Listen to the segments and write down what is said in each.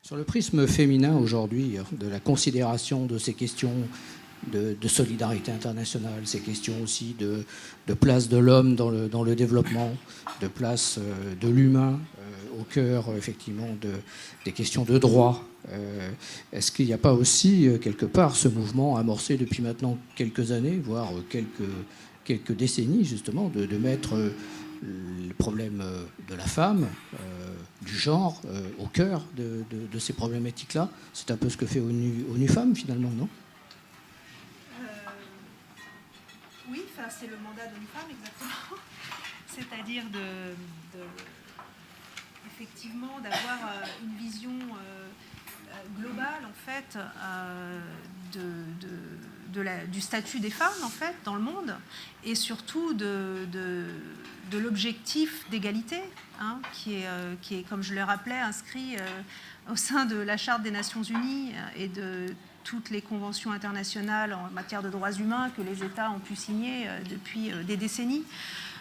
Sur le prisme féminin aujourd'hui, de la considération de ces questions de solidarité internationale, ces questions aussi de place de l'homme dans le développement, de place de l'humain au cœur effectivement des questions de droit. Est-ce qu'il n'y a pas aussi quelque part ce mouvement amorcé depuis maintenant quelques années, voire quelques décennies justement, de mettre le problème de la femme, du genre, au cœur de ces problématiques-là? C'est un peu ce que fait ONU Femmes finalement, non? Oui, c'est le mandat d'ONU Femmes, exactement. C'est-à-dire effectivement d'avoir une vision globale en fait du statut des femmes en fait dans le monde, et surtout de l'objectif d'égalité, hein, qui est, comme je le rappelais, inscrit au sein de la Charte des Nations Unies et de toutes les conventions internationales en matière de droits humains que les États ont pu signer depuis des décennies.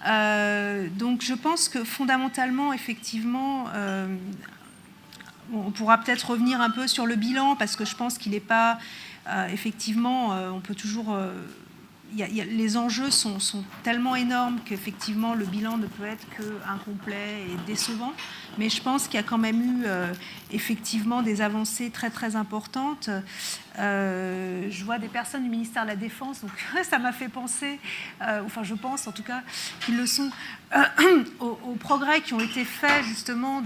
Donc je pense que fondamentalement, effectivement, on pourra peut-être revenir un peu sur le bilan, parce que je pense qu'il n'est pas... effectivement, on peut toujours... les enjeux sont tellement énormes qu'effectivement le bilan ne peut être qu'incomplet et décevant. Mais je pense qu'il y a quand même eu effectivement des avancées très très importantes. Je vois des personnes du ministère de la Défense, donc ça m'a fait penser, enfin je pense en tout cas qu'ils le sont, aux progrès qui ont été faits justement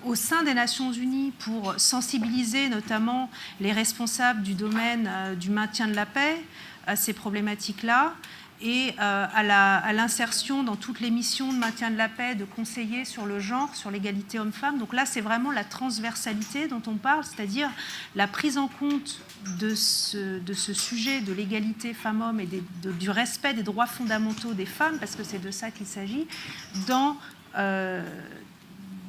au sein des Nations Unies pour sensibiliser notamment les responsables du domaine du maintien de la paix à ces problématiques-là, et à l'insertion dans toutes les missions de maintien de la paix de conseillers sur le genre, sur l'égalité homme-femme. Donc là, c'est vraiment la transversalité dont on parle, c'est-à-dire la prise en compte de ce sujet de l'égalité femmes-hommes et du respect des droits fondamentaux des femmes, parce que c'est de ça qu'il s'agit,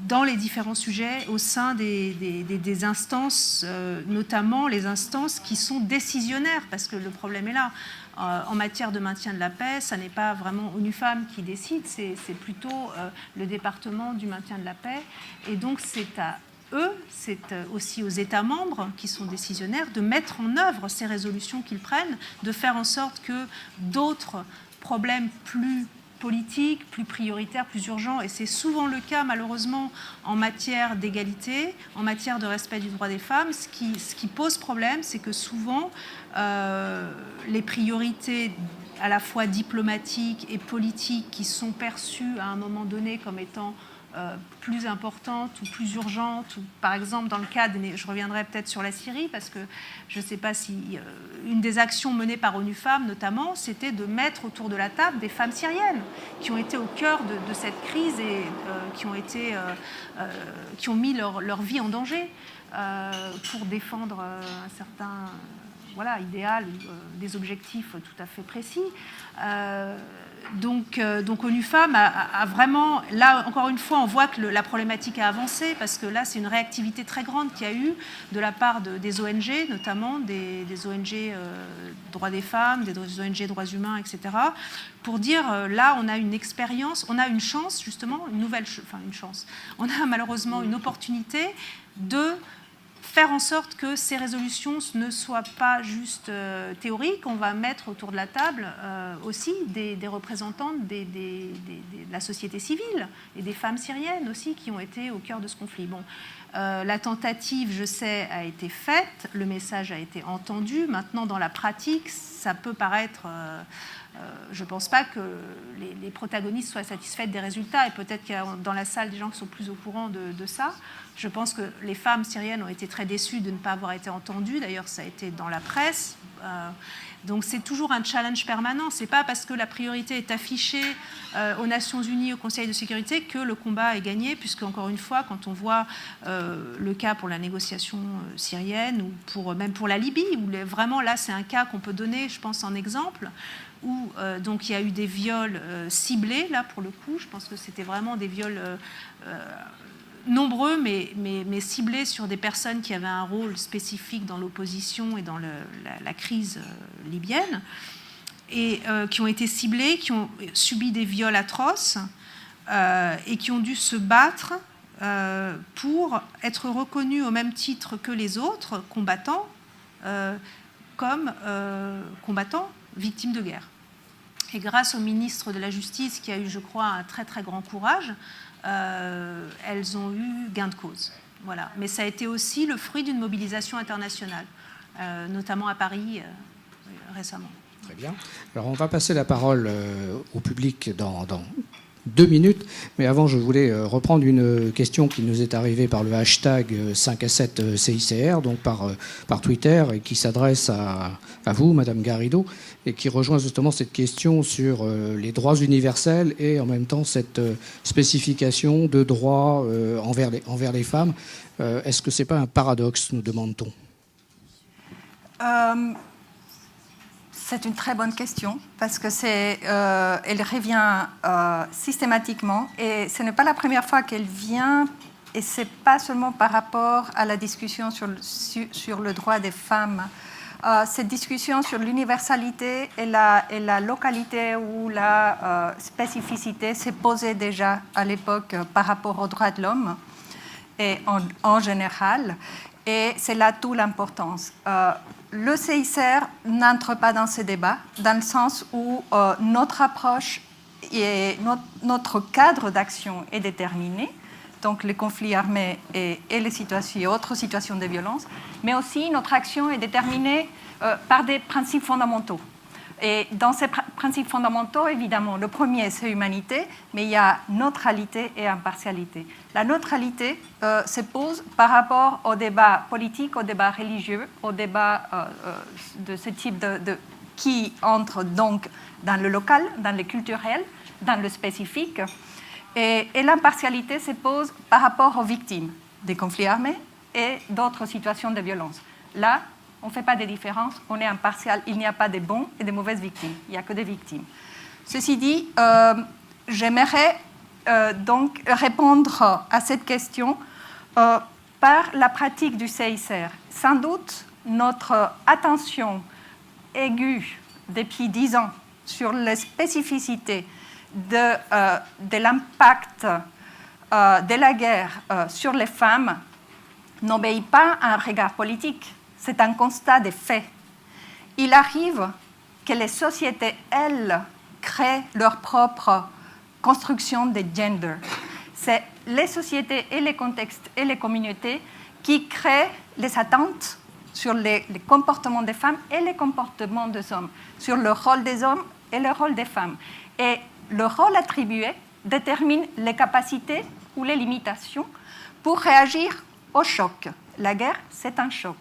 dans les différents sujets au sein des instances, notamment les instances qui sont décisionnaires, parce que le problème est là. En matière de maintien de la paix, ça n'est pas vraiment ONU Femmes qui décide, c'est plutôt le département du maintien de la paix. Et donc c'est à eux, c'est aussi aux États membres qui sont décisionnaires de mettre en œuvre ces résolutions qu'ils prennent, de faire en sorte que d'autres problèmes plus politique, plus prioritaire, plus urgent, et c'est souvent le cas malheureusement en matière d'égalité, en matière de respect du droit des femmes. Ce qui pose problème, c'est que souvent les priorités à la fois diplomatiques et politiques qui sont perçues à un moment donné comme étant plus importante ou plus urgente, ou par exemple dans le cas je reviendrai peut-être sur la Syrie, parce que je ne sais pas si une des actions menées par ONU Femmes notamment, c'était de mettre autour de la table des femmes syriennes qui ont été au cœur de cette crise et qui ont mis leur vie en danger pour défendre un certain idéal, des objectifs tout à fait précis. Donc ONU Femmes a vraiment, là encore une fois, on voit que la problématique a avancé, parce que là c'est une réactivité très grande qu'il y a eu de la part des ONG, notamment des ONG droits des femmes, des ONG droits humains, etc., pour dire là on a une expérience, on a une chance justement, une chance, on a malheureusement une opportunité de faire en sorte que ces résolutions ne soient pas juste théoriques. On va mettre autour de la table aussi des représentantes de la société civile et des femmes syriennes aussi qui ont été au cœur de ce conflit. Bon, la tentative, je sais, a été faite, le message a été entendu. Maintenant, dans la pratique, ça peut paraître... je ne pense pas que les protagonistes soient satisfaits des résultats, et peut-être qu'il y a dans la salle des gens qui sont plus au courant de ça. Je pense que les femmes syriennes ont été très déçues de ne pas avoir été entendues. D'ailleurs, ça a été dans la presse. Donc c'est toujours un challenge permanent. Ce n'est pas parce que la priorité est affichée aux Nations Unies, au Conseil de sécurité, que le combat est gagné, puisque, encore une fois, quand on voit le cas pour la négociation syrienne, ou même pour la Libye, où vraiment là c'est un cas qu'on peut donner, je pense, en exemple, où donc il y a eu des viols ciblés, là pour le coup, je pense que c'était vraiment des viols nombreux, mais ciblés sur des personnes qui avaient un rôle spécifique dans l'opposition et dans la crise libyenne, et qui ont été ciblés, qui ont subi des viols atroces, et qui ont dû se battre pour être reconnus au même titre que les autres combattants comme combattants victimes de guerre. Et grâce au ministre de la Justice, qui a eu, je crois, un très très grand courage, elles ont eu gain de cause. Voilà. Mais ça a été aussi le fruit d'une mobilisation internationale, notamment à Paris récemment. Très bien. Alors on va passer la parole au public dans 2 minutes, mais avant je voulais reprendre une question qui nous est arrivée par le hashtag 5à7 CICR, donc par Twitter, et qui s'adresse à vous, Madame Garrido, et qui rejoint justement cette question sur les droits universels et en même temps cette spécification de droits envers les femmes. Est-ce que ce n'est pas un paradoxe, nous demande-t-on? C'est une très bonne question parce que elle revient systématiquement et ce n'est pas la première fois qu'elle vient et ce n'est pas seulement par rapport à la discussion sur le droit des femmes. Cette discussion sur l'universalité et la localité ou la spécificité s'est posée déjà à l'époque par rapport aux droits de l'homme et en général. Et c'est là toute l'importance. Le CICR n'entre pas dans ce débat, dans le sens où notre approche et notre cadre d'action est déterminé, donc les conflits armés et les autres situations de violence, mais aussi notre action est déterminée par des principes fondamentaux. Et dans ces principes fondamentaux, évidemment, le premier, c'est humanité, mais il y a neutralité et impartialité. La neutralité se pose par rapport au débat politique, au débat religieux, au débat de ce type qui entre donc dans le local, dans le culturel, dans le spécifique. Et l'impartialité se pose par rapport aux victimes des conflits armés et d'autres situations de violence. Là, on ne fait pas de différence, on est impartial, il n'y a pas de bons et de mauvaises victimes, il n'y a que des victimes. Ceci dit, j'aimerais donc répondre à cette question par la pratique du CICR. Sans doute, notre attention aiguë depuis 10 ans sur les spécificités de l'impact de la guerre sur les femmes n'obéit pas à un regard politique. C'est un constat des faits. Il arrive que les sociétés, elles, créent leur propre construction de gender. C'est les sociétés et les contextes et les communautés qui créent les attentes sur les comportements des femmes et les comportements des hommes, sur le rôle des hommes et le rôle des femmes. Et le rôle attribué détermine les capacités ou les limitations pour réagir au choc. La guerre, c'est un choc.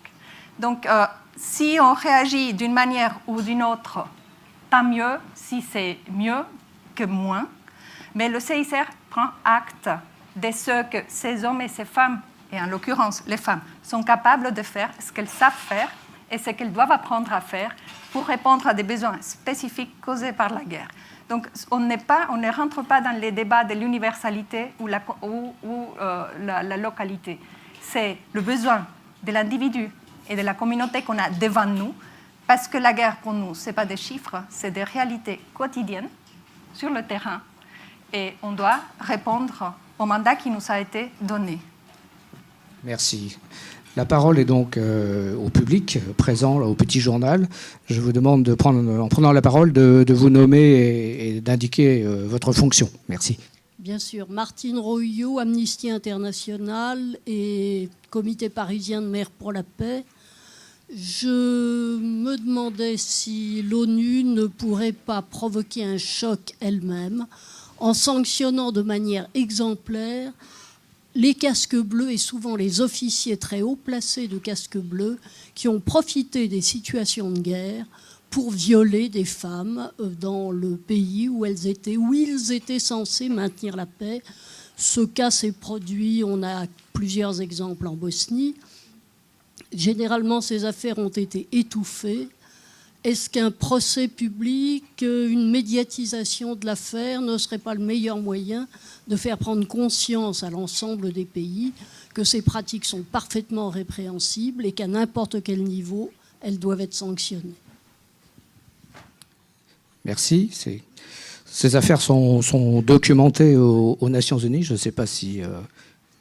Donc, si on réagit d'une manière ou d'une autre, tant mieux, si c'est mieux que moins. Mais le CICR prend acte de ce que ces hommes et ces femmes, et en l'occurrence les femmes, sont capables de faire, ce qu'elles savent faire et ce qu'elles doivent apprendre à faire pour répondre à des besoins spécifiques causés par la guerre. Donc, on ne rentre pas dans les débats de l'universalité ou la localité. C'est le besoin de l'individu et de la communauté qu'on a devant nous, parce que la guerre, pour nous, ce n'est pas des chiffres, c'est des réalités quotidiennes sur le terrain, et on doit répondre au mandat qui nous a été donné. Merci. La parole est donc au public présent là, au Petit Journal. Je vous demande, en prenant la parole, de vous nommer et d'indiquer votre fonction. Merci. Bien sûr. Martine Royot, Amnesty International et Comité parisien de Mères pour la paix. Je me demandais si l'ONU ne pourrait pas provoquer un choc elle-même en sanctionnant de manière exemplaire les casques bleus et souvent les officiers très haut placés de casques bleus qui ont profité des situations de guerre pour violer des femmes dans le pays où ils étaient censés maintenir la paix. Ce cas s'est produit, on a plusieurs exemples en Bosnie. Généralement, ces affaires ont été étouffées. Est-ce qu'un procès public, une médiatisation de l'affaire ne serait pas le meilleur moyen de faire prendre conscience à l'ensemble des pays que ces pratiques sont parfaitement répréhensibles et qu'à n'importe quel niveau, elles doivent être sanctionnées? Merci. Ces affaires sont documentées aux Nations Unies. Je ne sais pas si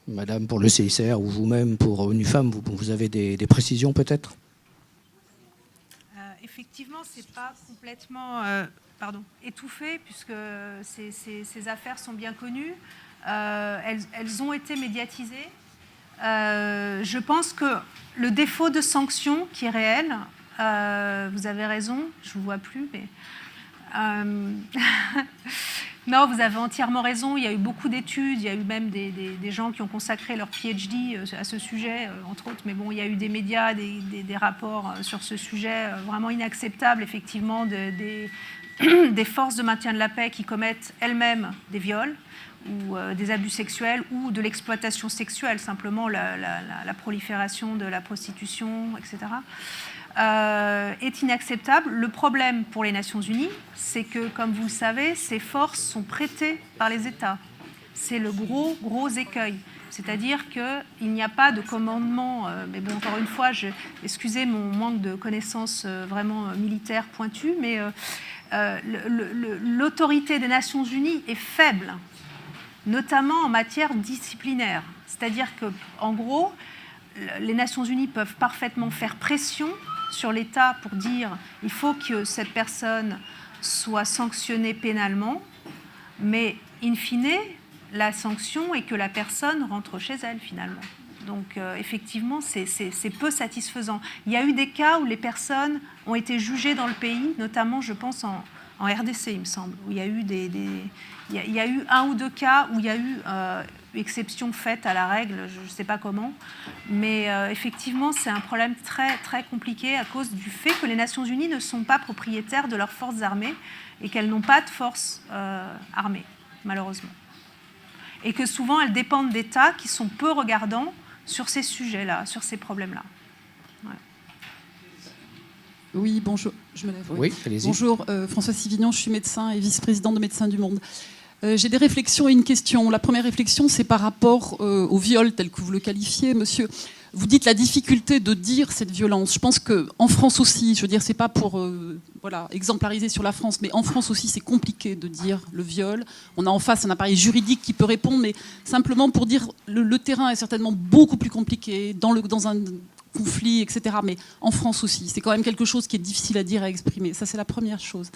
Madame pour le CICR ou vous-même pour ONU Femmes, vous avez des précisions peut-être? Effectivement, ce n'est pas complètement étouffé, puisque ces affaires sont bien connues. Elles ont été médiatisées. Je pense que le défaut de sanction qui est réel, vous avez raison, je ne vous vois plus, mais... Non, vous avez entièrement raison. Il y a eu beaucoup d'études, il y a eu même des gens qui ont consacré leur PhD à ce sujet, entre autres. Mais bon, il y a eu des médias, des rapports sur ce sujet vraiment inacceptables, effectivement, des forces de maintien de la paix qui commettent elles-mêmes des viols ou des abus sexuels ou de l'exploitation sexuelle, simplement la prolifération de la prostitution, etc. Est inacceptable. Le problème pour les Nations Unies, c'est que, comme vous le savez, ces forces sont prêtées par les États. C'est le gros écueil. C'est-à-dire qu'il n'y a pas de commandement. Mais bon, encore une fois, excusez mon manque de connaissances vraiment militaires pointues, mais l'autorité des Nations Unies est faible, notamment en matière disciplinaire. C'est-à-dire qu'en gros, les Nations Unies peuvent parfaitement faire pression sur l'État pour dire il faut que cette personne soit sanctionnée pénalement, mais in fine, la sanction est que la personne rentre chez elle finalement. Donc effectivement, c'est peu satisfaisant. Il y a eu des cas où les personnes ont été jugées dans le pays, notamment je pense en RDC, il me semble, où il y a eu il y a eu 1 ou 2 cas où il y a eu exception faite à la règle, je ne sais pas comment, mais effectivement, c'est un problème très, très compliqué à cause du fait que les Nations Unies ne sont pas propriétaires de leurs forces armées et qu'elles n'ont pas de forces armées, malheureusement. Et que souvent, elles dépendent d'États qui sont peu regardants sur ces sujets-là, sur ces problèmes-là. Ouais. Oui, bonjour. Je me lève. Oui, allez-y. Bonjour, François Sivignon, je suis médecin et vice-présidente de Médecins du Monde. J'ai des réflexions et une question. La première réflexion, c'est par rapport au viol tel que vous le qualifiez, monsieur. Vous dites la difficulté de dire cette violence. Je pense qu'en France aussi, je veux dire, c'est pas pour exemplariser sur la France, mais en France aussi, c'est compliqué de dire le viol. On a en face un appareil juridique qui peut répondre, mais simplement pour dire le terrain est certainement beaucoup plus compliqué dans un conflit, etc. Mais en France aussi, c'est quand même quelque chose qui est difficile à dire, à exprimer. Ça, c'est la première chose.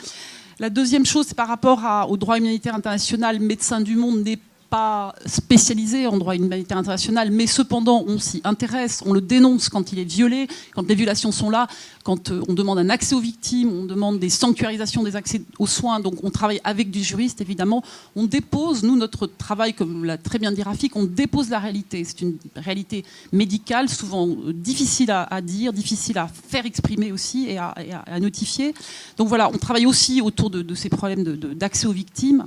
La deuxième chose, c'est par rapport au droit humanitaire international. Médecins du Monde n'est pas spécialisé en droit humanitaire international, mais cependant, on s'y intéresse, on le dénonce quand il est violé, quand les violations sont là, quand on demande un accès aux victimes, on demande des sanctuarisations des accès aux soins, donc on travaille avec des juristes, évidemment. On dépose, nous, notre travail, comme l'a très bien dit Rafik, on dépose la réalité. C'est une réalité médicale, souvent difficile à dire, difficile à faire exprimer aussi et à notifier. Donc voilà, on travaille aussi autour de ces problèmes d'accès aux victimes.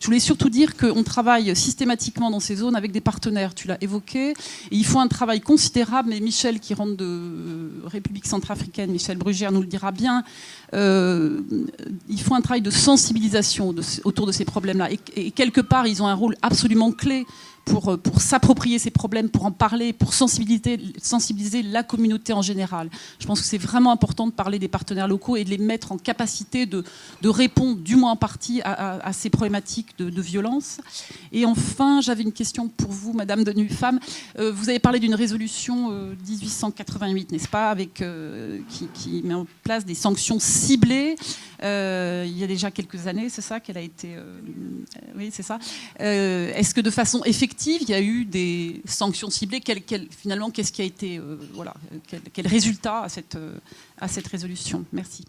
Je voulais surtout dire qu'on travaille systématiquement dans ces zones avec des partenaires, tu l'as évoqué, et il faut un travail considérable, mais Michel qui rentre de République centrafricaine, Michel Brugère nous le dira bien, il faut un travail de sensibilisation autour de ces problèmes-là, et quelque part ils ont un rôle absolument clé pour s'approprier ces problèmes, pour en parler, pour sensibiliser la communauté en général. Je pense que c'est vraiment important de parler des partenaires locaux et de les mettre en capacité de répondre, du moins en partie, à ces problématiques de violence. Et enfin, j'avais une question pour vous, Madame de ONU Femmes. Vous avez parlé d'une résolution 1888, n'est-ce pas, qui met en place des sanctions ciblées. Il y a déjà quelques années, c'est ça qu'elle a été... oui, c'est ça. Est-ce que de façon effective, il y a eu des sanctions ciblées? Finalement, qu'est-ce qui a été... quel résultat à cette résolution? Merci.